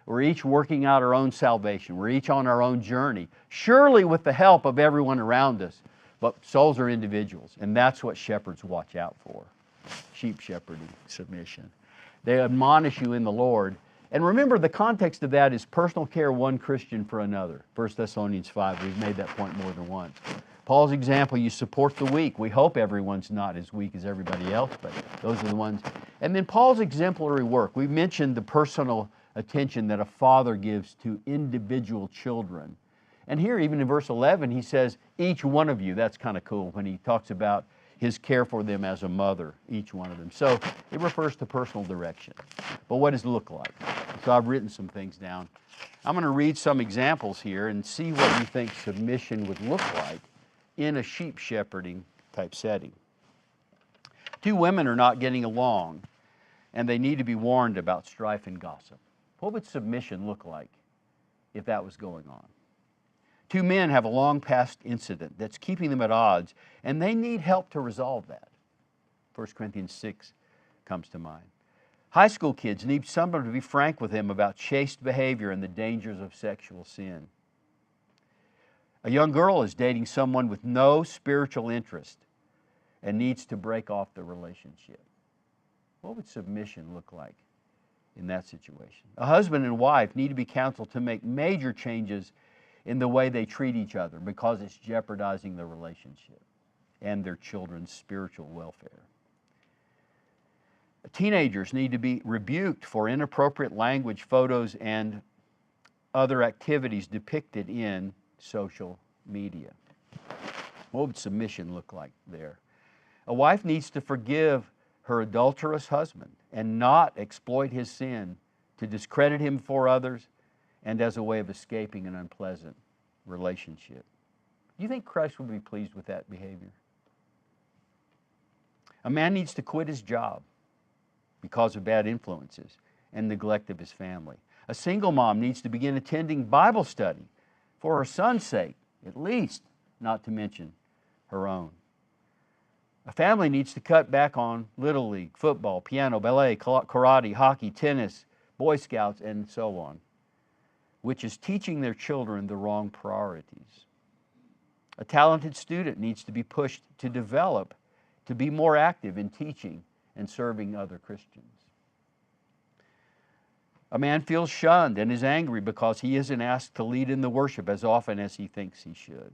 We're each working out our own salvation. We're each on our own journey, surely with the help of everyone around us. But souls are individuals, and that's what shepherds watch out for. Sheep shepherding, submission. They admonish you in the Lord. And remember, the context of that is personal care one Christian for another. 1 Thessalonians 5, we've made that point more than once. Paul's example, you support the weak. We hope everyone's not as weak as everybody else, but those are the ones. And then Paul's exemplary work. We mentioned the personal attention that a father gives to individual children. And here, even in verse 11, he says, each one of you. That's kind of cool when he talks about his care for them as a mother, each one of them. So it refers to personal direction. But what does it look like? So I've written some things down. I'm going to read some examples here and see what you think submission would look like in a sheep shepherding type setting. Two women are not getting along, and they need to be warned about strife and gossip. What would submission look like if that was going on? Two men have a long past incident that's keeping them at odds, and they need help to resolve that. 1 Corinthians 6 comes to mind. High school kids need someone to be frank with them about chaste behavior and the dangers of sexual sin. A young girl is dating someone with no spiritual interest and needs to break off the relationship. What would submission look like in that situation? A husband and wife need to be counseled to make major changes in the way they treat each other because it's jeopardizing the relationship and their children's spiritual welfare. Teenagers need to be rebuked for inappropriate language, photos, and other activities depicted in social media. What would submission look like there? A wife needs to forgive her adulterous husband and not exploit his sin to discredit him for others and as a way of escaping an unpleasant relationship. Do you think Christ would be pleased with that behavior? A man needs to quit his job because of bad influences and neglect of his family. A single mom needs to begin attending Bible study for her son's sake, at least, not to mention her own. A family needs to cut back on Little League, football, piano, ballet, karate, hockey, tennis, Boy Scouts, and so on, which is teaching their children the wrong priorities. A talented student needs to be pushed to develop, to be more active in teaching and serving other Christians. A man feels shunned and is angry because he isn't asked to lead in the worship as often as he thinks he should.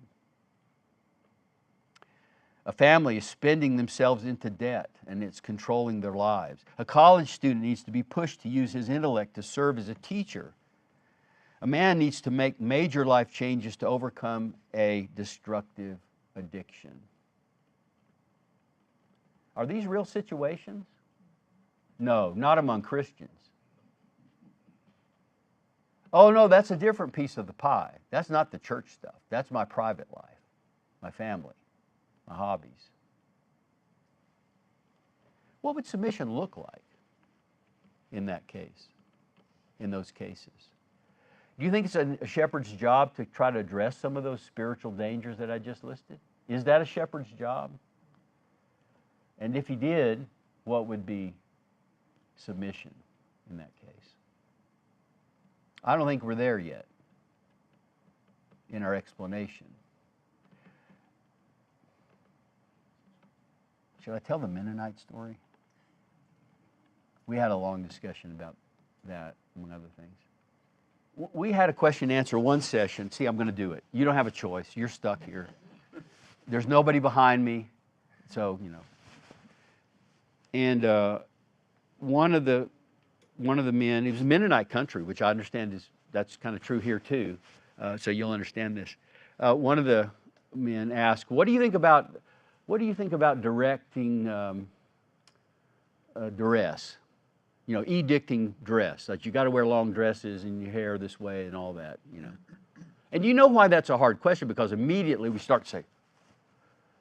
A family is spending themselves into debt and it's controlling their lives. A college student needs to be pushed to use his intellect to serve as a teacher. A man needs to make major life changes to overcome a destructive addiction. Are these real situations? No, not among Christians. Oh no, that's a different piece of the pie. That's not the church stuff. That's my private life, my family, my hobbies. What would submission look like in that case, in those cases? Do you think it's a shepherd's job to try to address some of those spiritual dangers that I just listed? Is that a shepherd's job? And if he did, what would be submission in that case? I don't think we're there yet in our explanation. Should I tell the Mennonite story? We had a long discussion about that, among other things. We had a question and answer one session. See, I'm going to do it. You don't have a choice. You're stuck here. There's nobody behind me. So, you know. And one of the men, it was Mennonite country, which I understand that's kind of true here too. So you'll understand this. One of the men asked, "What do you think about directing duress? You know, edicting dress. Like you got to wear long dresses and your hair this way and all that. You know." And you know why that's a hard question? Because immediately we start to say,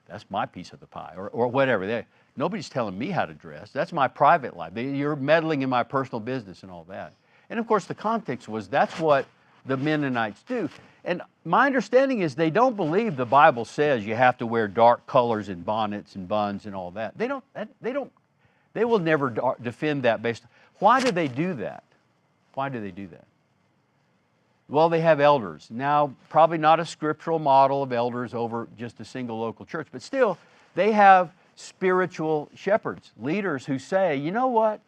"That's my piece of the pie," or whatever. Nobody's telling me how to dress. That's my private life. You're meddling in my personal business and all that. And of course, the context was that's what the Mennonites do. And my understanding is they don't believe the Bible says you have to wear dark colors and bonnets and buns and all that. They will never defend that based. Why do they do that? Why do they do that? Well, they have elders. Now, probably not a scriptural model of elders over just a single local church, but still, they have spiritual shepherds, leaders who say, you know what,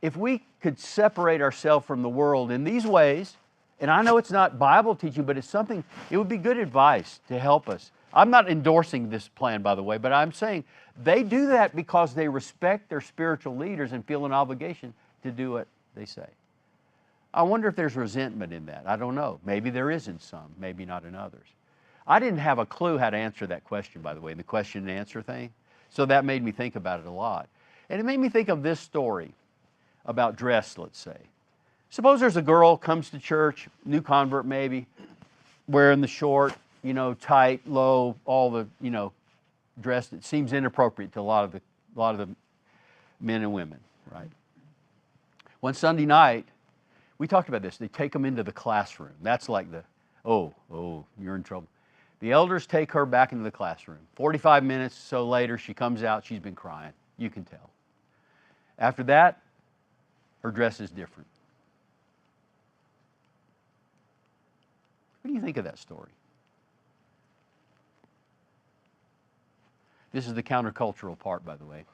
if we could separate ourselves from the world in these ways, and I know it's not Bible teaching, but it's something, it would be good advice to help us. I'm not endorsing this plan, by the way, but I'm saying they do that because they respect their spiritual leaders and feel an obligation to do what they say. I wonder if there's resentment in that. I don't know. Maybe there is in some, maybe not in others. I didn't have a clue how to answer that question, by the way, the question and answer thing. So that made me think about it a lot. And it made me think of this story about dress, let's say. Suppose there's a girl comes to church, new convert maybe, wearing the short, tight, low, all the, dress that seems inappropriate to a lot of the men and women, right? One Sunday night, we talked about this. They take them into the classroom. That's like oh, you're in trouble. The elders take her back into the classroom. 45 minutes or so later, she comes out. She's been crying. You can tell. After that, her dress is different. What do you think of that story? This is the countercultural part, by the way.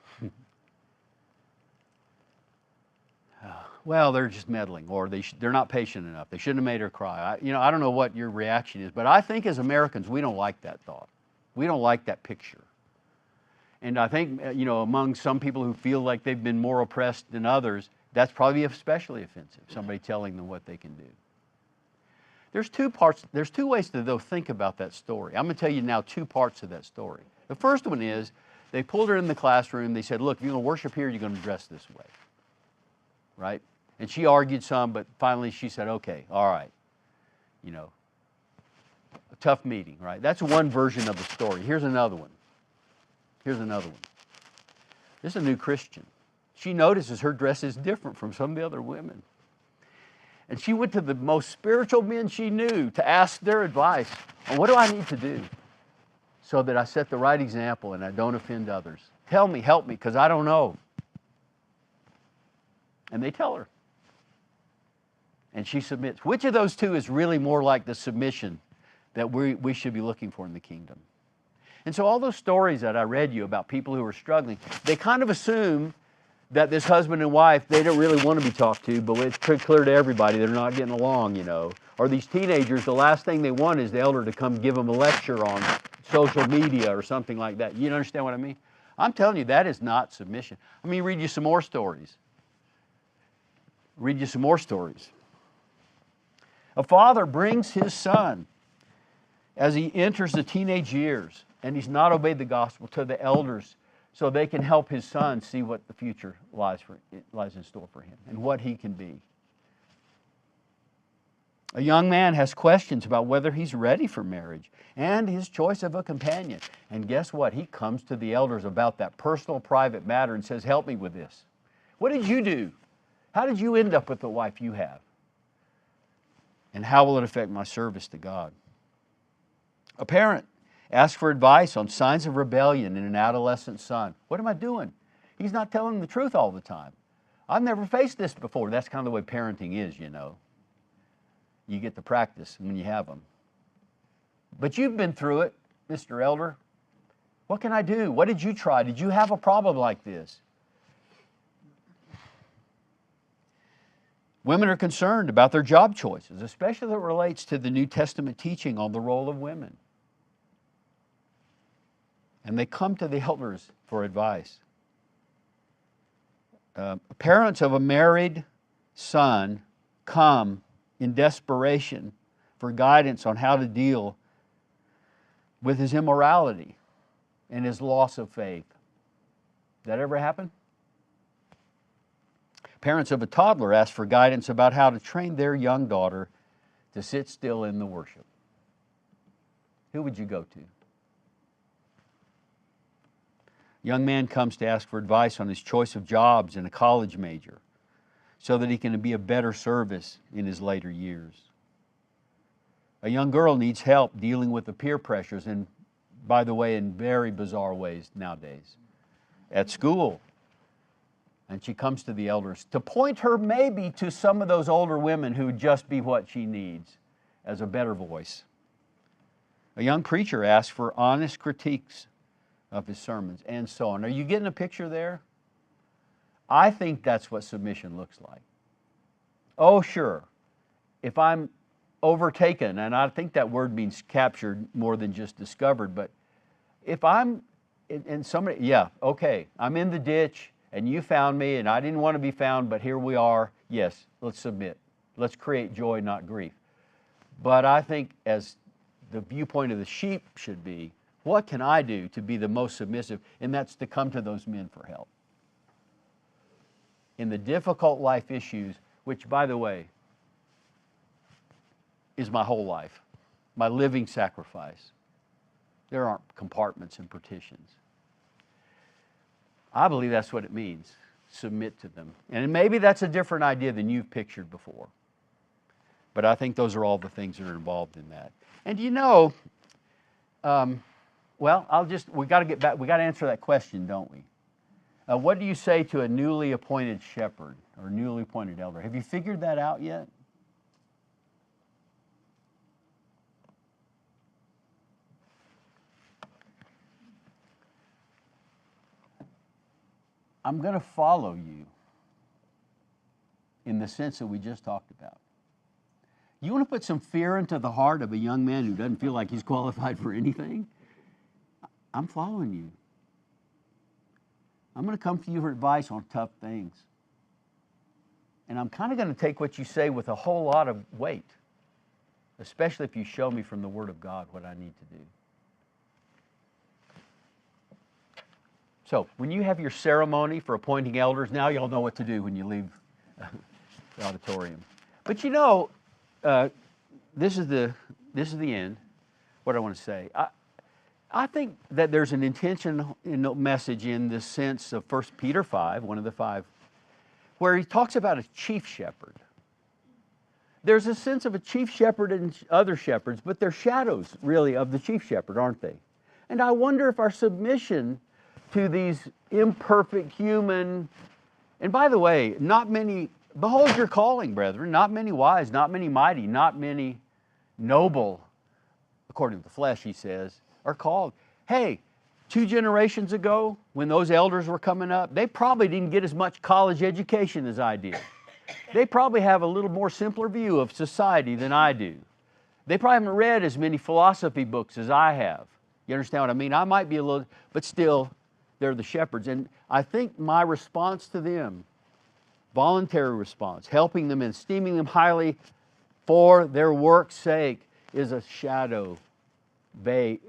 Well, they're just meddling, or they're not patient enough. They shouldn't have made her cry. I don't know what your reaction is, but I think as Americans, we don't like that thought. We don't like that picture. And I think, among some people who feel like they've been more oppressed than others, that's probably especially offensive, somebody telling them what they can do. There's two ways to think about that story. I'm going to tell you now two parts of that story. The first one is, they pulled her in the classroom, they said, look, if you're going to worship here, you're going to dress this way. Right? And she argued some, but finally she said, okay, all right. A tough meeting, right? That's one version of the story. Here's another one. This is a new Christian. She notices her dress is different from some of the other women. And she went to the most spiritual men she knew to ask their advice on what do I need to do so that I set the right example and I don't offend others. Tell me, help me, because I don't know. And they tell her. And she submits. Which of those two is really more like the submission that we should be looking for in the kingdom? And so all those stories that I read you about people who are struggling, they kind of assume that this husband and wife, they don't really want to be talked to, but it's pretty clear to everybody they're not getting along, Or these teenagers, the last thing they want is the elder to come give them a lecture on social media or something like that. You understand what I mean? I'm telling you, that is not submission. Let me read you some more stories. A father brings his son as he enters the teenage years, and he's not obeyed the gospel, to the elders so they can help his son see what the future lies in store for him and what he can be. A young man has questions about whether he's ready for marriage and his choice of a companion. And guess what? He comes to the elders about that personal, private matter and says, help me with this. What did you do? How did you end up with the wife you have? And how will it affect my service to God? A parent asks for advice on signs of rebellion in an adolescent son. What am I doing? He's not telling the truth all the time. I've never faced this before. That's kind of the way parenting is, You get to practice when you have them. But you've been through it, Mr. Elder. What can I do? What did you try? Did you have a problem like this? Women are concerned about their job choices, especially as it relates to the New Testament teaching on the role of women. And they come to the elders for advice. Parents of a married son come in desperation for guidance on how to deal with his immorality and his loss of faith. Did that ever happen? Parents of a toddler ask for guidance about how to train their young daughter to sit still in the worship. Who would you go to? Young man comes to ask for advice on his choice of jobs and a college major so that he can be a better service in his later years. A young girl needs help dealing with the peer pressures, and by the way, in very bizarre ways nowadays, at school. And she comes to the elders to point her maybe to some of those older women who would just be what she needs as a better voice. A young preacher asks for honest critiques of his sermons, and so on. Are you getting a picture there? I think that's what submission looks like. Oh, sure. If I'm overtaken, and I think that word means captured more than just discovered, but if I'm in somebody, yeah, okay, I'm in the ditch, and you found me, and I didn't want to be found, but here we are. Yes, let's submit. Let's create joy, not grief. But I think as the viewpoint of the sheep should be, what can I do to be the most submissive? And that's to come to those men for help. In the difficult life issues, which, by the way, is my whole life, my living sacrifice. There aren't compartments and partitions. I believe that's what it means, submit to them. And maybe that's a different idea than you've pictured before. But I think those are all the things that are involved in that. And you know, well, we got to get back, we got to answer that question, don't we? What do you say to a newly appointed shepherd or newly appointed elder? Have you figured that out yet? I'm going to follow you in the sense that we just talked about. You want to put some fear into the heart of a young man who doesn't feel like he's qualified for anything? I'm following you. I'm going to come to you for advice on tough things. And I'm kind of going to take what you say with a whole lot of weight, especially if you show me from the Word of God what I need to do. So, when you have your ceremony for appointing elders, now you'll know what to do when you leave the auditorium. But you know, this is the end. What I want to say, I think that there's an intentional message in this sense of 1 Peter 5, one of the 5, where he talks about a chief shepherd. There's a sense of a chief shepherd and other shepherds, but they're shadows, really, of the chief shepherd, aren't they? And I wonder if our submission to these imperfect human, and by the way, not many, behold your calling, brethren, not many wise, not many mighty, not many noble, according to the flesh, he says, are called. Hey, 2 generations ago, when those elders were coming up, they probably didn't get as much college education as I did. They probably have a little more simpler view of society than I do. They probably haven't read as many philosophy books as I have. You understand what I mean? I might be a little, but still, they're the shepherds. And I think my response to them, voluntary response, helping them and esteeming them highly for their work's sake, is a shadow, vague,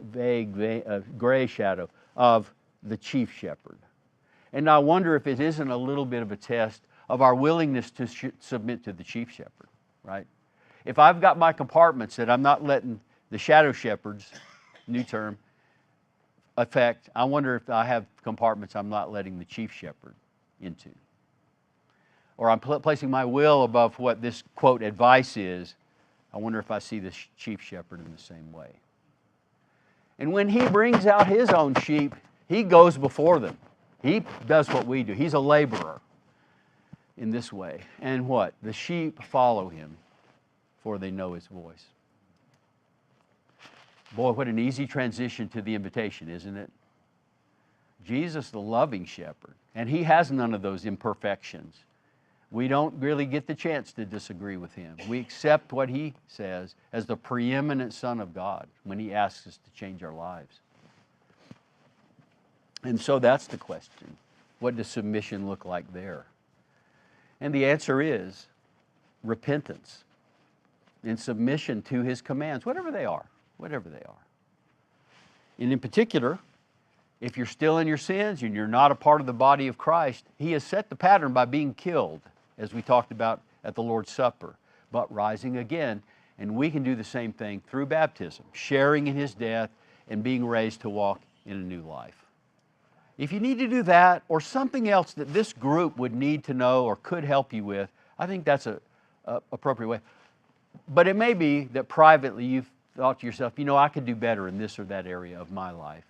gray shadow of the chief shepherd. And I wonder if it isn't a little bit of a test of our willingness to submit to the chief shepherd, right? If I've got my compartments that I'm not letting the shadow shepherds, new term, affect, I wonder if I have compartments I'm not letting the chief shepherd into. Or I'm placing my will above what this, quote, advice is. I wonder if I see the chief shepherd in the same way. And when he brings out his own sheep, he goes before them. He does what we do. He's a laborer in this way. And what? The sheep follow him, for they know his voice. Boy, what an easy transition to the invitation, isn't it? Jesus, the loving shepherd, and he has none of those imperfections. We don't really get the chance to disagree with him. We accept what he says as the preeminent Son of God when he asks us to change our lives. And so that's the question. What does submission look like there? And the answer is repentance and submission to his commands, whatever they are. Whatever they are. And in particular, if you're still in your sins and you're not a part of the body of Christ, he has set the pattern by being killed, as we talked about at the Lord's Supper, but rising again. And we can do the same thing through baptism, sharing in his death and being raised to walk in a new life. If you need to do that or something else that this group would need to know or could help you with, I think that's an appropriate way. But it may be that privately you've thought to yourself, you know, I could do better in this or that area of my life.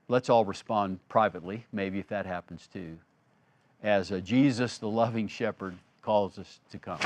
Let's all respond privately, maybe if that happens too, as Jesus, the loving shepherd, calls us to come.